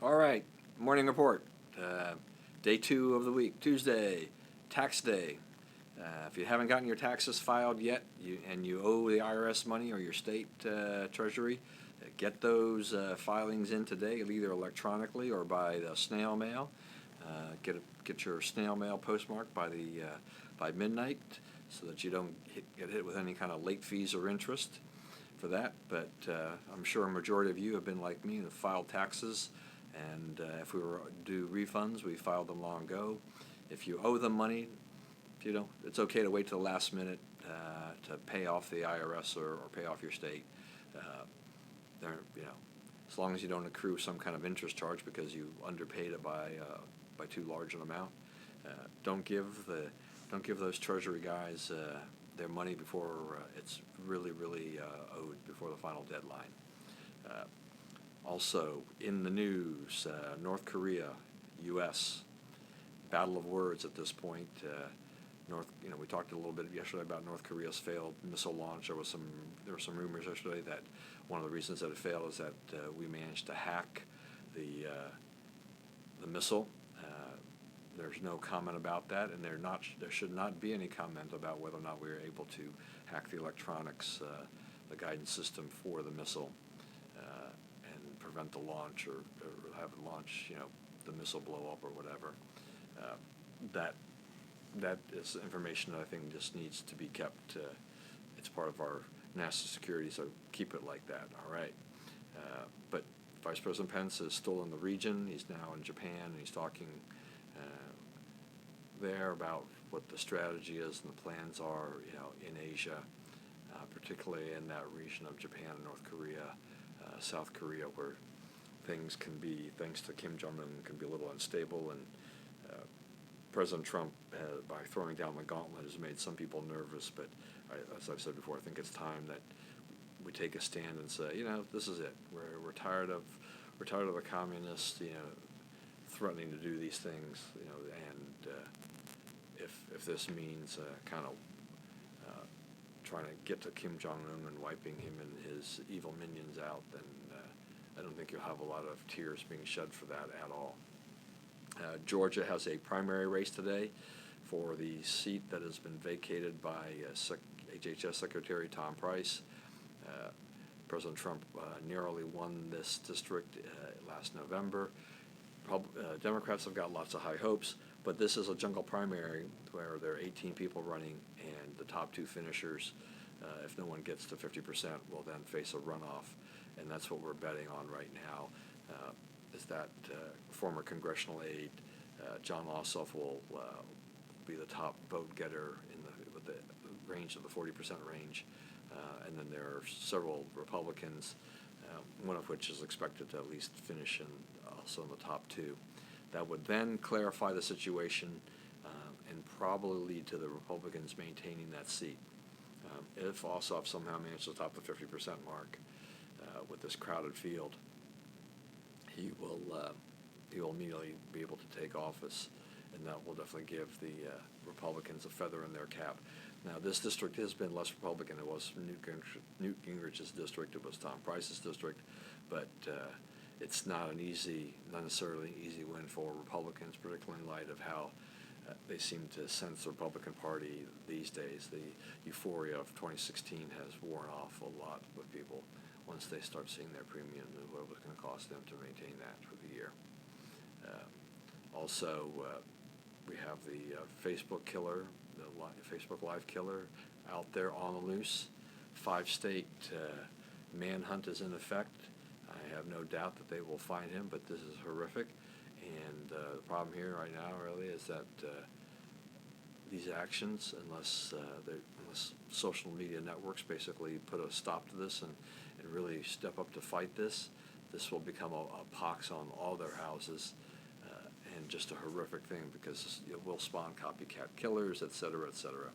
All right, morning report. Day 2 of the week, Tuesday, tax day. If you haven't gotten your taxes filed yet and you owe the IRS money or your state treasury, get those filings in today, either electronically or by the snail mail. Get your snail mail postmarked by midnight so that you don't get hit with any kind of late fees or interest for that. But I'm sure a majority of you have been like me and have filed taxes. And if we were due refunds, we filed them long ago. If you owe them money, it's okay to wait till the last minute to pay off the IRS or pay off your state. They're, as long as you don't accrue some kind of interest charge because you underpaid it by too large an amount. Don't give those treasury guys their money before it's really owed before the final deadline. Also in the news, North Korea, U.S. battle of words at this point. We talked a little bit yesterday about North Korea's failed missile launch. There were some rumors yesterday that one of the reasons that it failed is that we managed to hack the missile. There's no comment about that, and there should not be any comment about whether or not we were able to hack the electronics, the guidance system for the missile, and prevent the launch or have it launch, the missile blow up or whatever. That is information that I think just needs to be kept. It's part of our national security, so keep it like that. All right. But Vice President Pence is still in the region. He's now in Japan, and he's talking there about what the strategy is and the plans are, in Asia, particularly in that region of Japan and North Korea, South Korea, where things can be, thanks to Kim Jong-un, can be a little unstable. And President Trump, by throwing down the gauntlet, has made some people nervous. But as I've said before, I think it's time that we take a stand and say, this is it. We're tired of the communists, threatening to do these things, and if this means kind of trying to get to Kim Jong-un and wiping him and his evil minions out, then I don't think you'll have a lot of tears being shed for that at all. Georgia has a primary race today for the seat that has been vacated by HHS Secretary Tom Price. President Trump narrowly won this district last November. Democrats have got lots of high hopes, but this is a jungle primary where there are 18 people running, and the top 2 finishers, if no one gets to 50%, will then face a runoff, and that's what we're betting on right now. Is that former congressional aide John Ossoff will be the top vote getter with the range of the 40% range, and then there are several Republicans, one of which is expected to at least finish also in the top 2. That would then clarify the situation and probably lead to the Republicans maintaining that seat. If Ossoff somehow manages to top the 50% mark with this crowded field, he will immediately be able to take office, and that will definitely give the Republicans a feather in their cap. Now, this district has been less Republican. It was Newt Gingrich's district. It was Tom Price's district, but it's not necessarily an easy win for Republicans, particularly in light of how they seem to sense the Republican Party these days. The euphoria of 2016 has worn off a lot with people once they start seeing their premium and what it was going to cost them to maintain that for the year. Also, we have the Facebook killer, the Facebook Live killer out there on the loose. 5-state manhunt is in effect. I have no doubt that they will find him, but this is horrific. And the problem here right now really is that these actions, unless social media networks basically put a stop to this and really step up to fight this will become a pox on all their houses, and just a horrific thing because it will spawn copycat killers, et cetera, et cetera.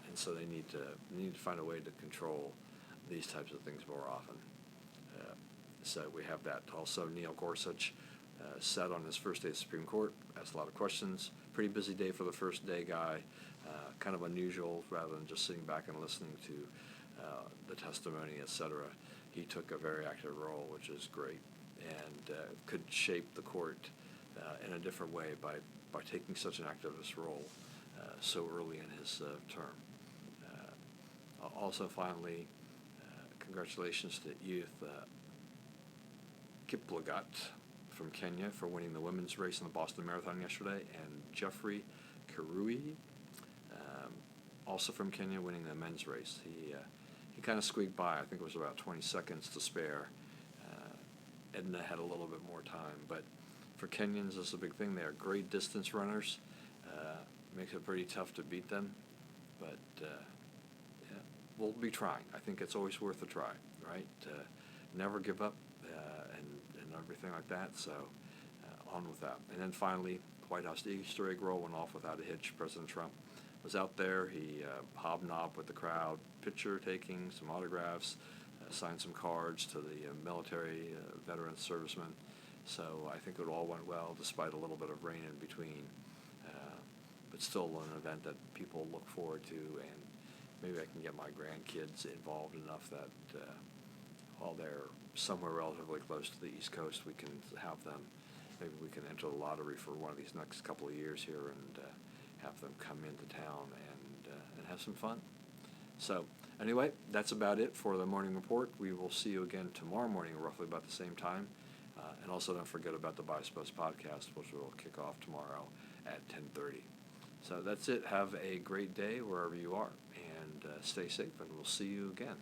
And so they need to find a way to control these types of things more often. So we have that. Also, Neil Gorsuch sat on his first day of Supreme Court, asked a lot of questions. Pretty busy day for the first day guy. Kind of unusual, rather than just sitting back and listening to the testimony, etc. He took a very active role, which is great. and could shape the court in a different way by taking such an activist role so early in his term. Also, finally, congratulations to Edith Kiplagat from Kenya for winning the women's race in the Boston Marathon yesterday, and Jeffrey Kirui, also from Kenya, winning the men's race. He kind of squeaked by. I think it was about 20 seconds to spare. Edna had a little bit more time, but for Kenyans, this is a big thing. They are great distance runners. Makes it pretty tough to beat them, but yeah, we'll be trying. I think it's always worth a try, right? Never give up and everything like that, so on with that. And then finally, White House Easter egg roll went off without a hitch. President Trump was out there. He hobnobbed with the crowd, picture taking, some autographs, signed some cards to the military veterans, servicemen. So I think it all went well, despite a little bit of rain in between. But still an event that people look forward to, and maybe I can get my grandkids involved enough that while they're somewhere relatively close to the East Coast, we can have them, maybe we can enter the lottery for one of these next couple of years here and have them come into town and have some fun. So anyway, that's about it for the morning report. We will see you again tomorrow morning, roughly about the same time. And also don't forget about the Bias Post podcast, which will kick off tomorrow at 10:30. So that's it. Have a great day wherever you are, and stay safe, and we'll see you again.